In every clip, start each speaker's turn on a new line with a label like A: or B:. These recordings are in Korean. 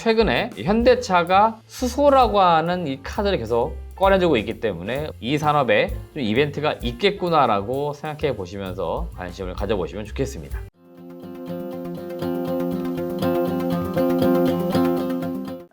A: 최근에 현대차가 수소라고 하는 이 카드를 계속 꺼내주고 있기 때문에 이 산업에 좀 이벤트가 있겠구나라고 생각해 보시면서 관심을 가져보시면 좋겠습니다.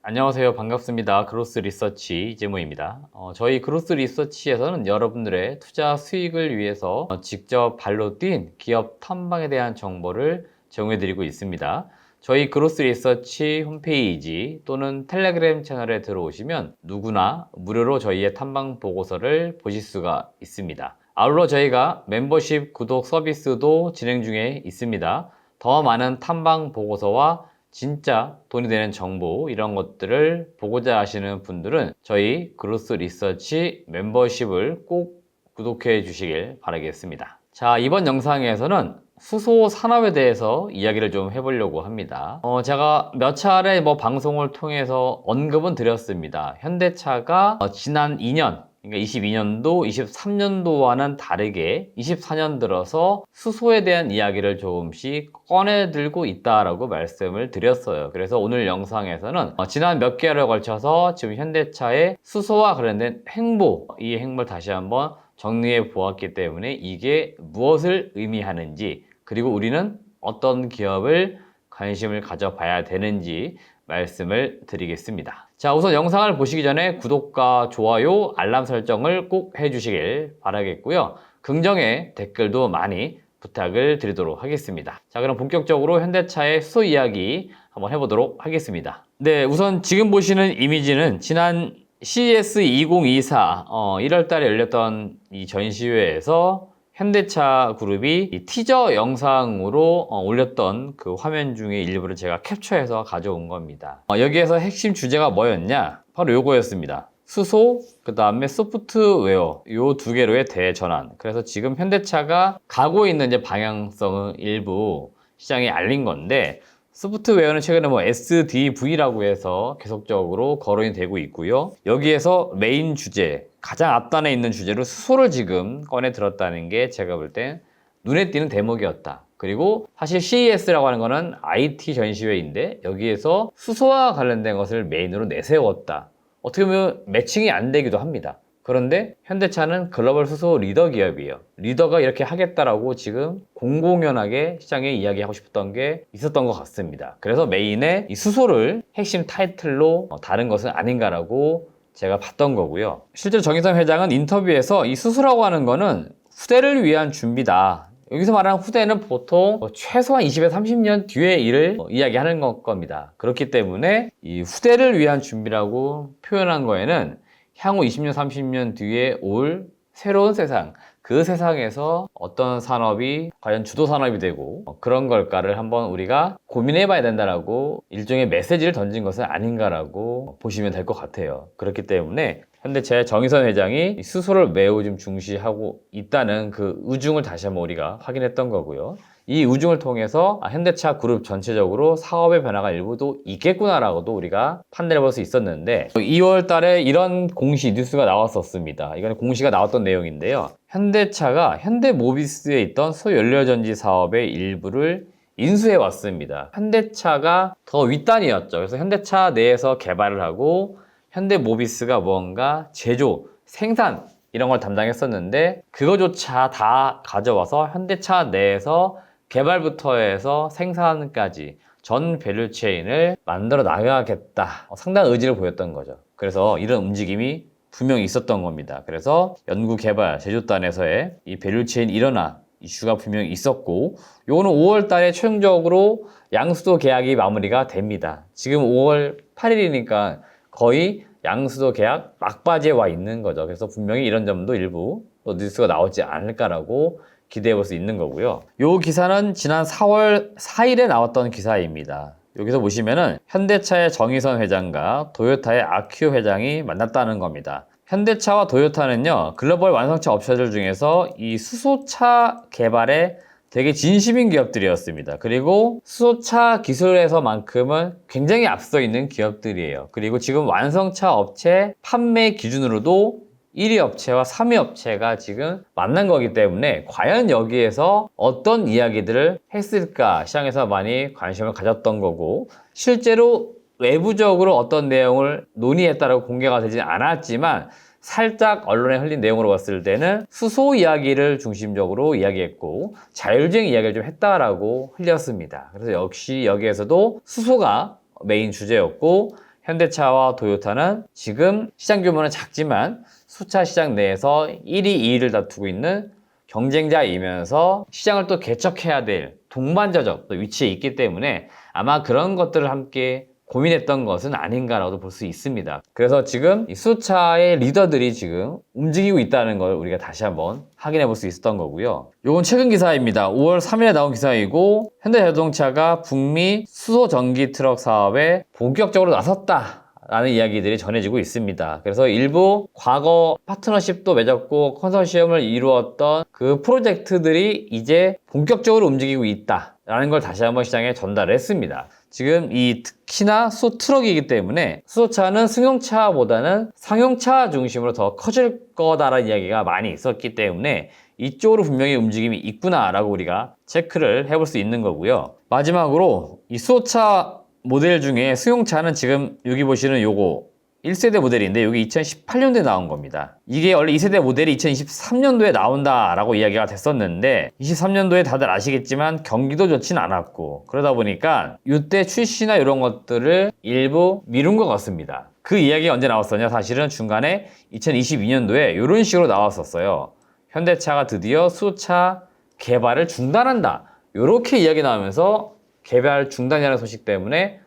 A: 안녕하세요. 반갑습니다. 그로스 리서치 이재모입니다. 저희 그로스 리서치에서는 여러분들의 투자 수익을 위해서 직접 발로 뛴 기업 탐방에 대한 정보를 제공해 드리고 있습니다. 저희 그로스 리서치 홈페이지 또는 텔레그램 채널에 들어오시면 누구나 무료로 저희의 탐방 보고서를 보실 수가 있습니다. 아울러 저희가 멤버십 구독 서비스도 진행 중에 있습니다. 더 많은 탐방 보고서와 진짜 돈이 되는 정보 이런 것들을 보고자 하시는 분들은 저희 그로스 리서치 멤버십을 꼭 구독해 주시길 바라겠습니다. 자, 이번 영상에서는 수소 산업에 대해서 이야기를 좀 해보려고 합니다. 제가 몇 차례 방송을 통해서 언급은 드렸습니다. 현대차가 지난 2년 그러니까 22년도, 23년도와는 다르게 24년 들어서 수소에 대한 이야기를 조금씩 꺼내들고 있다라고 말씀을 드렸어요. 그래서 오늘 영상에서는 지난 몇 개월에 걸쳐서 지금 현대차의 수소와 관련된 행보, 이 행보를 다시 한번 정리해 보았기 때문에 이게 무엇을 의미하는지, 그리고 우리는 어떤 기업을 관심을 가져봐야 되는지 말씀을 드리겠습니다. 자, 우선 영상을 보시기 전에 구독과 좋아요, 알람 설정을 꼭 해주시길 바라겠고요. 긍정의 댓글도 많이 부탁을 드리도록 하겠습니다. 자, 그럼 본격적으로 현대차의 수소 이야기 한번 해보도록 하겠습니다. 네, 우선 지금 보시는 이미지는 지난 CES 2024 1월 달에 열렸던 이 전시회에서 현대차 그룹이 이 티저 영상으로 올렸던 그 화면 중에 일부를 제가 캡처해서 가져온 겁니다. 여기에서 핵심 주제가 뭐였냐? 바로 요거였습니다. 수소, 그 다음에 소프트웨어, 요 두 개로의 대전환. 그래서 지금 현대차가 가고 있는 이제 방향성을 일부 시장에 알린 건데, 소프트웨어는 최근에 SDV라고 해서 계속적으로 거론이 되고 있고요. 여기에서 메인 주제, 가장 앞단에 있는 주제로 수소를 지금 꺼내 들었다는 게 제가 볼 땐 눈에 띄는 대목이었다. 그리고 사실 CES라고 하는 거는 IT 전시회인데 여기에서 수소와 관련된 것을 메인으로 내세웠다. 어떻게 보면 매칭이 안 되기도 합니다. 그런데 현대차는 글로벌 수소 리더 기업이에요. 리더가 이렇게 하겠다라고 지금 공공연하게 시장에 이야기하고 싶었던 게 있었던 것 같습니다. 그래서 메인에 이 수소를 핵심 타이틀로 다른 것은 아닌가라고 제가 봤던 거고요. 실제로 정의선 회장은 인터뷰에서 이 수소라고 하는 거는 후대를 위한 준비다. 여기서 말하는 후대는 보통 최소한 20에서 30년 뒤의 일을 이야기하는 겁니다. 그렇기 때문에 이 후대를 위한 준비라고 표현한 거에는 향후 20년, 30년 뒤에 올 새로운 세상, 그 세상에서 어떤 산업이 과연 주도 산업이 되고 그런 걸까를 한번 우리가 고민해 봐야 된다라고 일종의 메시지를 던진 것은 아닌가라고 보시면 될 것 같아요. 그렇기 때문에 현대차의 정의선 회장이 수소를 매우 좀 중시하고 있다는 그 의중을 다시 한번 우리가 확인했던 거고요. 이 의중을 통해서 현대차 그룹 전체적으로 사업의 변화가 일부도 있겠구나라고도 우리가 판단해 볼 수 있었는데 2월 달에 이런 공시 뉴스가 나왔었습니다. 이건 공시가 나왔던 내용인데요. 현대차가 현대모비스에 있던 소연료전지 사업의 일부를 인수해 왔습니다. 현대차가 더 윗단이었죠. 그래서 현대차 내에서 개발을 하고 현대모비스가 뭔가 제조, 생산 이런 걸 담당했었는데 그거조차 다 가져와서 현대차 내에서 개발부터 해서 생산까지 전 밸류체인을 만들어 나가겠다. 상당한 의지를 보였던 거죠. 그래서 이런 움직임이 분명히 있었던 겁니다. 그래서 연구개발, 제조단에서의 이 밸류체인 일어나 이슈가 분명히 있었고 요거는 5월 달에 최종적으로 양수도 계약이 마무리가 됩니다. 지금 5월 8일이니까 거의 양수도 계약 막바지에 와 있는 거죠. 그래서 분명히 이런 점도 일부 또 뉴스가 나오지 않을까라고 기대해 볼 수 있는 거고요. 이 기사는 지난 4월 4일에 나왔던 기사입니다. 여기서 보시면은 현대차의 정의선 회장과 도요타의 아키오 회장이 만났다는 겁니다. 현대차와 도요타는요, 글로벌 완성차 업체들 중에서 이 수소차 개발에 되게 진심인 기업들이었습니다. 그리고 수소차 기술에서만큼은 굉장히 앞서 있는 기업들이에요. 그리고 지금 완성차 업체 판매 기준으로도 1위 업체와 3위 업체가 지금 만난 거기 때문에 과연 여기에서 어떤 이야기들을 했을까 시장에서 많이 관심을 가졌던 거고, 실제로 외부적으로 어떤 내용을 논의했다라고 공개가 되지 않았지만 살짝 언론에 흘린 내용으로 봤을 때는 수소 이야기를 중심적으로 이야기했고 자율주행 이야기를 좀 했다라고 흘렸습니다. 그래서 역시 여기에서도 수소가 메인 주제였고 현대차와 도요타는 지금 시장 규모는 작지만 수차 시장 내에서 1위, 2위를 다투고 있는 경쟁자이면서 시장을 또 개척해야 될 동반자적 위치에 있기 때문에 아마 그런 것들을 함께 고민했던 것은 아닌가라고 볼 수 있습니다. 그래서 지금 이 수차의 리더들이 지금 움직이고 있다는 걸 우리가 다시 한번 확인해 볼 수 있었던 거고요. 이건 최근 기사입니다. 5월 3일에 나온 기사이고 현대자동차가 북미 수소 전기 트럭 사업에 본격적으로 나섰다 라는 이야기들이 전해지고 있습니다. 그래서 일부 과거 파트너십도 맺었고 컨소시엄을 이루었던 그 프로젝트들이 이제 본격적으로 움직이고 있다 라는 걸 다시 한번 시장에 전달을 했습니다. 지금 이 특히나 수소 트럭이기 때문에 수소차는 승용차보다는 상용차 중심으로 더 커질 거다라는 이야기가 많이 있었기 때문에 이쪽으로 분명히 움직임이 있구나 라고 우리가 체크를 해볼 수 있는 거고요. 마지막으로 이 수소차 모델 중에 승용차는 지금 여기 보시는 요거 1세대 모델인데 여기 2018년도에 나온 겁니다. 이게 원래 2세대 모델이 2023년도에 나온다라고 이야기가 됐었는데 23년도에 다들 아시겠지만 경기도 좋진 않았고 그러다 보니까 이때 출시나 이런 것들을 일부 미룬 것 같습니다. 그 이야기가 언제 나왔었냐? 사실은 중간에 2022년도에 이런 식으로 나왔었어요. 현대차가 드디어 수소차 개발을 중단한다. 이렇게 이야기 나오면서 개발 중단이라는 소식 때문에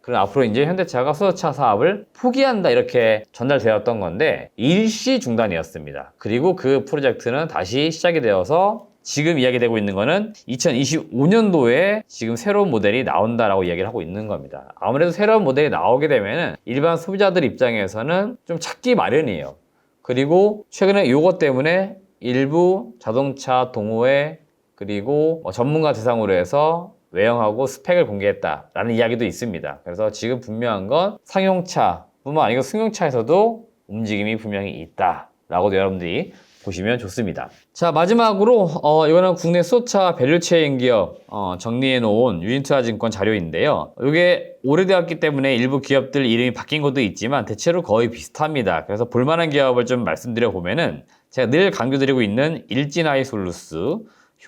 A: 그럼 앞으로 이제 현대차가 수소차 사업을 포기한다 이렇게 전달되었던 건데 일시 중단이었습니다. 그리고 그 프로젝트는 다시 시작이 되어서 지금 이야기되고 있는 거는 2025년도에 지금 새로운 모델이 나온다라고 이야기를 하고 있는 겁니다. 아무래도 새로운 모델이 나오게 되면은 일반 소비자들 입장에서는 좀 찾기 마련이에요. 그리고 최근에 이것 때문에 일부 자동차 동호회 그리고 전문가 대상으로 해서 외형하고 스펙을 공개했다라는 이야기도 있습니다. 그래서 지금 분명한 건 상용차뿐만 아니고 승용차에서도 움직임이 분명히 있다라고 여러분들이 보시면 좋습니다. 자, 마지막으로 이거는 국내 수소차 밸류체인 기업 정리해 놓은 유인투자증권 자료인데요. 이게 오래되었기 때문에 일부 기업들 이름이 바뀐 것도 있지만 대체로 거의 비슷합니다. 그래서 볼만한 기업을 좀 말씀드려 보면은 제가 늘 강조드리고 있는 일진하이솔루스,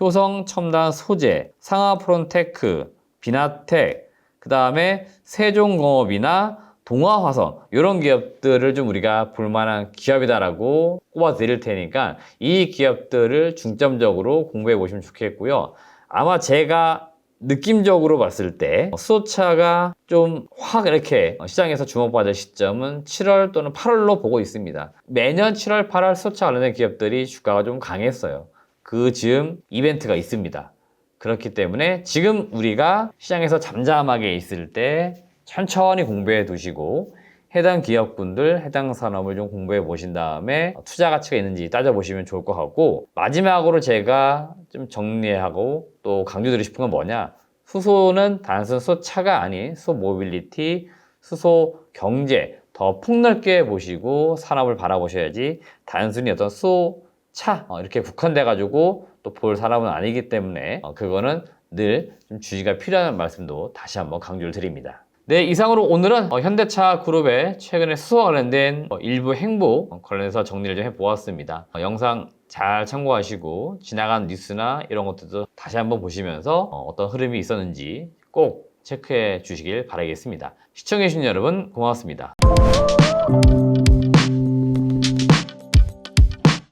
A: 효성 첨단 소재, 상하프론테크, 비나텍, 그 다음에 세종공업이나 동아화성 이런 기업들을 좀 우리가 볼만한 기업이다라고 꼽아 드릴 테니까 이 기업들을 중점적으로 공부해 보시면 좋겠고요. 아마 제가 느낌적으로 봤을 때 수소차가 좀 확 이렇게 시장에서 주목받을 시점은 7월 또는 8월로 보고 있습니다. 매년 7월, 8월 수소차 관련된 기업들이 주가가 좀 강했어요. 그 즈음 이벤트가 있습니다. 그렇기 때문에 지금 우리가 시장에서 잠잠하게 있을 때 천천히 공부해 두시고 해당 기업군들, 해당 산업을 좀 공부해 보신 다음에 투자 가치가 있는지 따져보시면 좋을 것 같고 마지막으로 제가 좀 정리하고 또 강조드리고 싶은 건 뭐냐 수소는 단순 수소차가 아닌 수소 모빌리티, 수소 경제 더 폭넓게 보시고 산업을 바라보셔야지 단순히 어떤 수소차 이렇게 국한돼 가지고 또 볼 산업은 아니기 때문에 그거는 늘 좀 주의가 필요한 말씀도 다시 한번 강조를 드립니다. 네, 이상으로 오늘은 현대차 그룹의 최근에 수소와 관련된 일부 행보 관련해서 정리를 좀 해보았습니다. 영상 잘 참고하시고 지나간 뉴스나 이런 것들도 다시 한번 보시면서 어떤 흐름이 있었는지 꼭 체크해 주시길 바라겠습니다. 시청해주신 여러분 고맙습니다.